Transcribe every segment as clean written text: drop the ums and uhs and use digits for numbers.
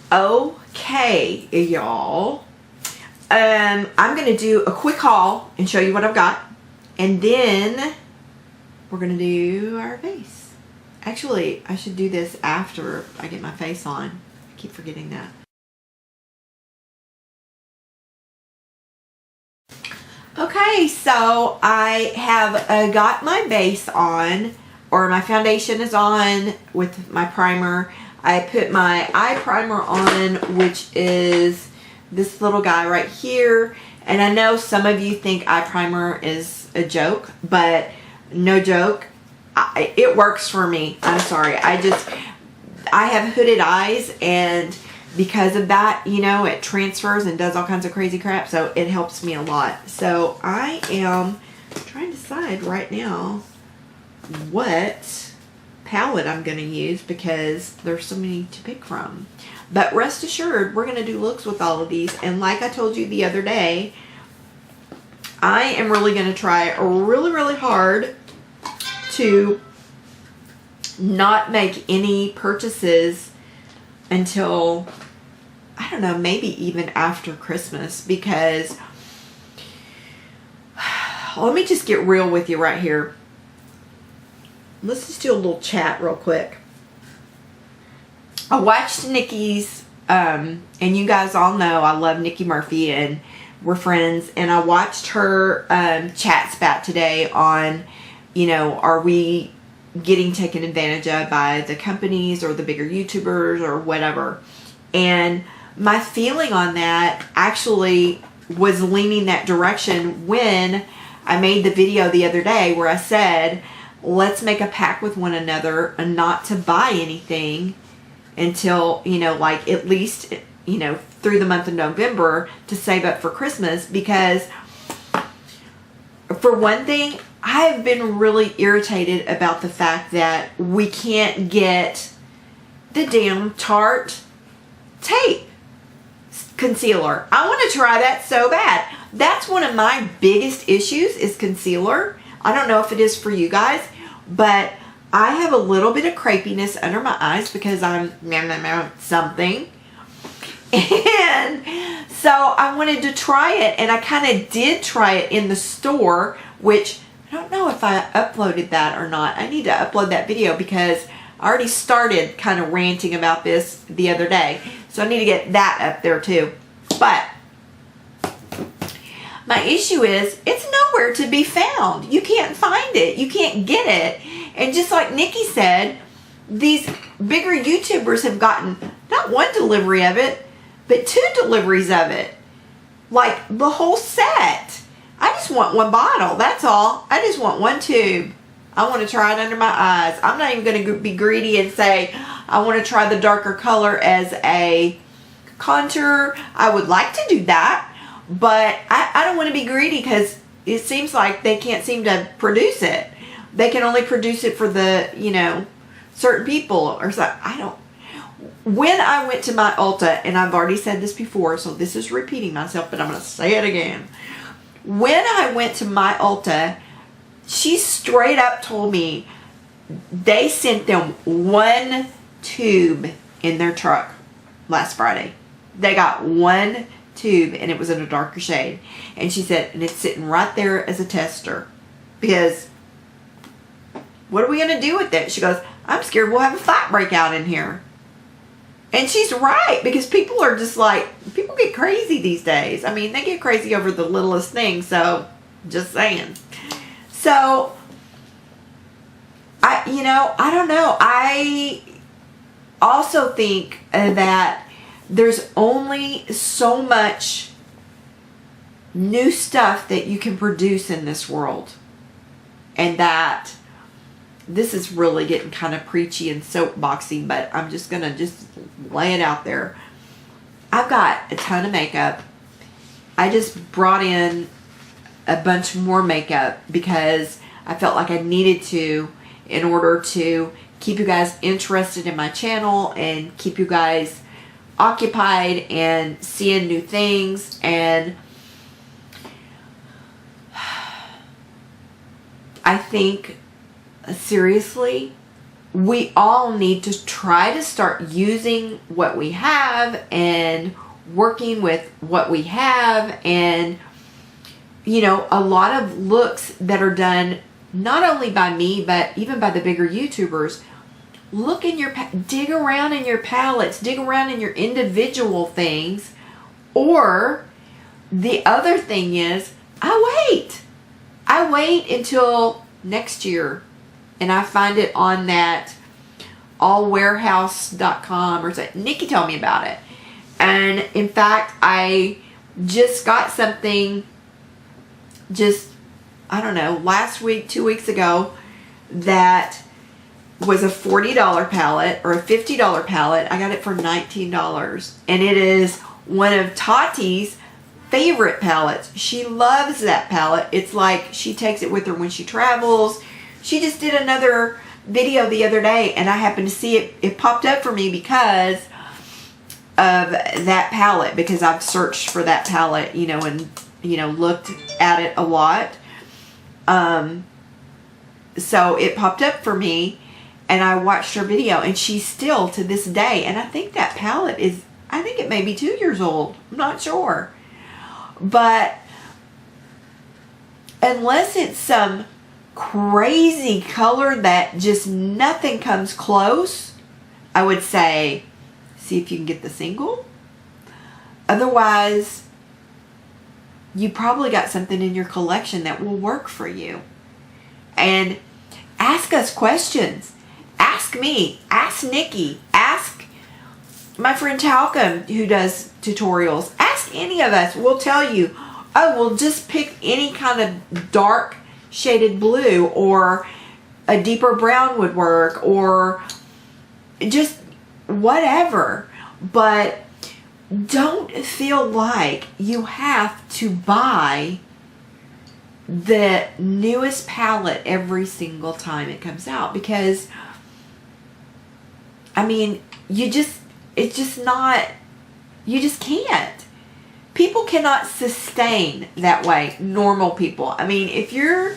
Okay, y'all. I'm going to do a quick haul and show you what I've got. And then we're going to do our face. Actually, I should do this after I get my face on. I keep forgetting that. Okay, so I have got my base on, or my foundation is on with my primer. I put my eye primer on, which is this little guy right here. And I know some of you think eye primer is a joke, but no joke. It works for me. I'm sorry. I have hooded eyes, and because of that, you know, it transfers and does all kinds of crazy crap, so it helps me a lot. So I am trying to decide right now what palette I'm going to use because there's so many to pick from. But rest assured, we're going to do looks with all of these. And like I told you the other day, I am really going to try really hard to not make any purchases until, I don't know, maybe even after Christmas, because let me just get real with you right here. Let's just do a little chat real quick. I watched Niki's, and you guys all know I love Niki Murphy and we're friends, and I watched her chat spat today on, you know, are we getting taken advantage of by the companies or the bigger YouTubers or whatever. And my feeling on that actually was leaning that direction when I made the video the other day where I said, let's make a pact with one another and not to buy anything until, you know, like at least, you know, through the month of November to save up for Christmas. Because for one thing, I've been really irritated about the fact that we can't get the damn Tarte tape concealer. I want to try that so bad. That's one of my biggest issues is concealer. I don't know if it is for you guys, but I have a little bit of crepiness under my eyes because I'm something. And so I wanted to try it, and I kind of did try it in the store, which I don't know if I uploaded that or not. I need to upload that video because I already started kind of ranting about this the other day. So I need to get that up there too. But my issue is it's nowhere to be found. You can't find it. You can't get it. And just like Niki said, these bigger YouTubers have gotten not one delivery of it, but 2 deliveries of it. Like the whole set. I just want one bottle. That's all. I just want one tube. I want to try it under my eyes. I'm not even going to be greedy and say I want to try the darker color as a contour. I would like to do that, but I don't want to be greedy because it seems like they can't seem to produce it. They can only produce it for the, you know, certain people or so. I don't. When I went to my Ulta, and I've already said this before, so this is repeating myself, but I'm going to say it again. When I went to my Ulta, she straight up told me they sent them 1 tube in their truck last Friday. They got 1 tube, and it was in a darker shade. And she said, and it's sitting right there as a tester. Because what are we going to do with it? She goes, I'm scared we'll have a fight break out in here. And she's right, because people are just like, people get crazy these days. I mean, they get crazy over the littlest thing, so just saying. So, I don't know. I also think that there's only so much new stuff that you can produce in this world. And that this is really getting kind of preachy and soapboxy, but I'm just going to lay it out there. I've got a ton of makeup. I just brought in a bunch more makeup because I felt like I needed to in order to keep you guys interested in my channel and keep you guys occupied and seeing new things. And I think seriously, we all need to try to start using what we have and working with what we have. And, you know, a lot of looks that are done not only by me, but even by the bigger YouTubers. Look in your, dig around in your palettes, dig around in your individual things. Or the other thing is, I wait until next year, and I find it on that allwarehouse.com or something. Niki told me about it. And in fact, I just got something just, I don't know, last week, 2 weeks ago, that was a $40 palette or a $50 palette. I got it for $19. And it is one of Tati's favorite palettes. She loves that palette. It's like she takes it with her when she travels. She just did another video the other day, and I happened to see it. It popped up for me because of that palette, because I've searched for that palette, you know, and, you know, looked at it a lot. So it popped up for me, and I watched her video, and she's still to this day, and I think that palette is, I think it may be 2 years old. I'm not sure. But unless it's some crazy color that just nothing comes close, I would say see if you can get the single. Otherwise, you probably got something in your collection that will work for you. And ask us questions. Ask me. Ask Niki. Ask my friend Talcum, who does tutorials. Ask any of us. We'll tell you, oh, we'll just pick any kind of dark shaded blue, or a deeper brown would work, or just whatever. But don't feel like you have to buy the newest palette every single time it comes out, because I mean, it's just not, you just can't. People cannot sustain that way, normal people. I mean, if you're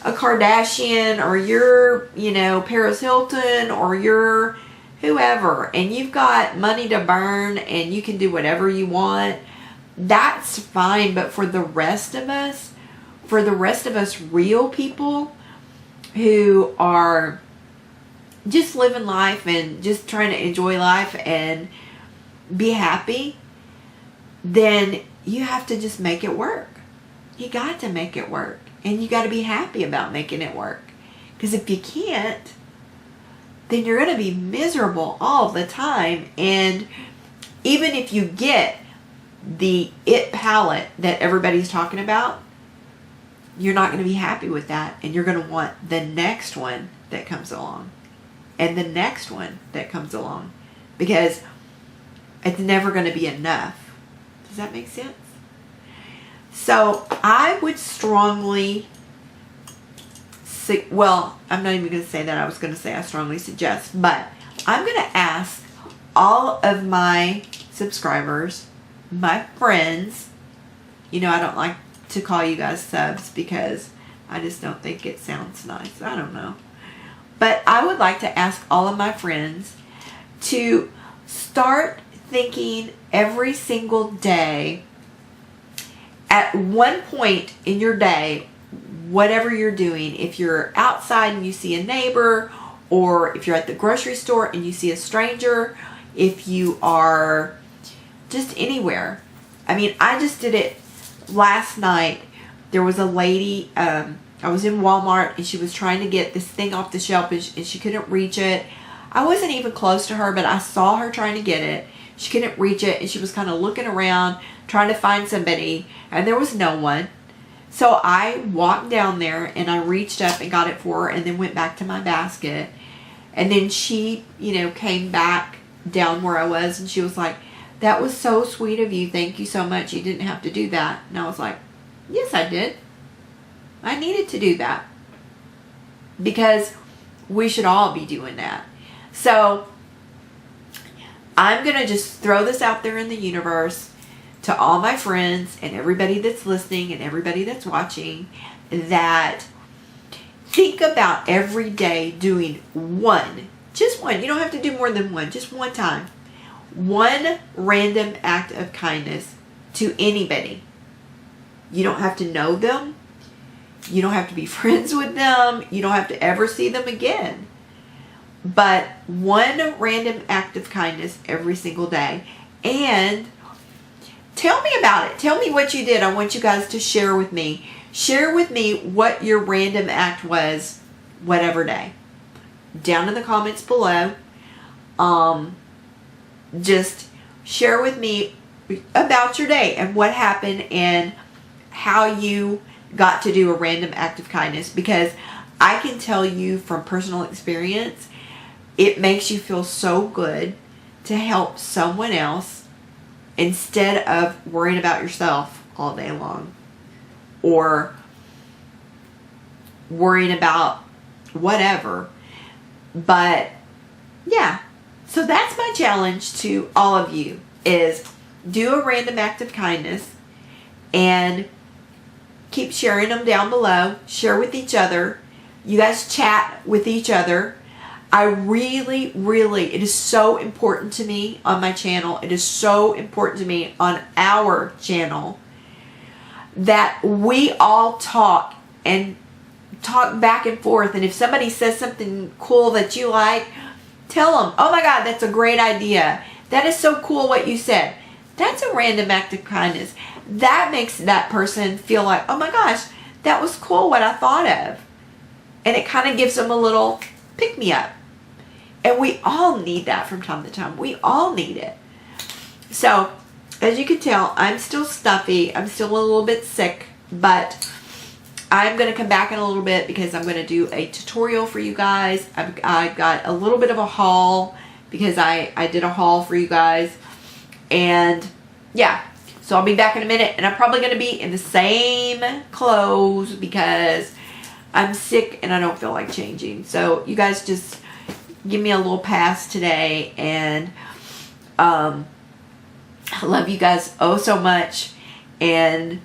a Kardashian, or you're, you know, Paris Hilton, or you're whoever, and you've got money to burn and you can do whatever you want, that's fine. But for the rest of us, real people who are just living life and just trying to enjoy life and be happy, then you have to just make it work. You got to make it work. And you got to be happy about making it work. Because if you can't, then you're going to be miserable all the time. And even if you get the it palette that everybody's talking about, you're not going to be happy with that. And you're going to want the next one that comes along. And the next one that comes along. Because it's never going to be enough. Does that make sense? So I would strongly, well, I'm not even going to say that. I was going to say I strongly suggest, but I'm going to ask all of my subscribers, my friends, you know, I don't like to call you guys subs because I just don't think it sounds nice. I don't know. But I would like to ask all of my friends to start thinking every single day, at one point in your day, whatever you're doing, if you're outside and you see a neighbor, or if you're at the grocery store and you see a stranger, if you are just anywhere. I mean, I just did it last night. There was a lady, I was in Walmart, and she was trying to get this thing off the shelf, and she couldn't reach it. I wasn't even close to her, but I saw her trying to get it. She couldn't reach it, and she was kind of looking around, trying to find somebody, and there was no one. So I walked down there, and I reached up and got it for her, and then went back to my basket. And then she, you know, came back down where I was, and she was like, "That was so sweet of you. Thank you so much. You didn't have to do that." And I was like, "Yes, I did. I needed to do that." Because we should all be doing that. So I'm going to just throw this out there in the universe to all my friends and everybody that's listening and everybody that's watching, that think about every day doing one Just one. You don't have to do more than one. Just one time. One random act of kindness to anybody. You don't have to know them. You don't have to be friends with them. You don't have to ever see them again. But one random act of kindness every single day. And tell me about it. Tell me what you did. I want you guys to share with me. Share with me what your random act was, whatever day. Down in the comments below. Just share with me about your day and what happened and how you got to do a random act of kindness, because I can tell you from personal experience, it makes you feel so good to help someone else instead of worrying about yourself all day long or worrying about whatever. But yeah, so that's my challenge to all of you, is do a random act of kindness and keep sharing them down below. Share with each other. You guys chat with each other. I really, it is so important to me on my channel. It is so important to me on our channel that we all talk back and forth. And if somebody says something cool that you like, tell them, oh my God, that's a great idea. That is so cool what you said. That's a random act of kindness. That makes that person feel like, oh my gosh, that was cool what I thought of. And it kind of gives them a little pick-me-up. And we all need that from time to time. We all need it. So, as you can tell, I'm still stuffy. I'm still a little bit sick. But I'm going to come back in a little bit because I'm going to do a tutorial for you guys. I got a little bit of a haul because I did a haul for you guys. And yeah, so I'll be back in a minute. And I'm probably going to be in the same clothes because I'm sick and I don't feel like changing. So you guys just give me a little pass today. And I love you guys oh so much. And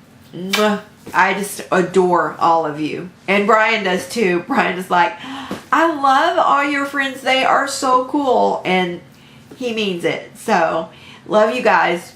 I just adore all of you. And Brian does too. Brian is like, I love all your friends. They are so cool. And he means it. So, love you guys.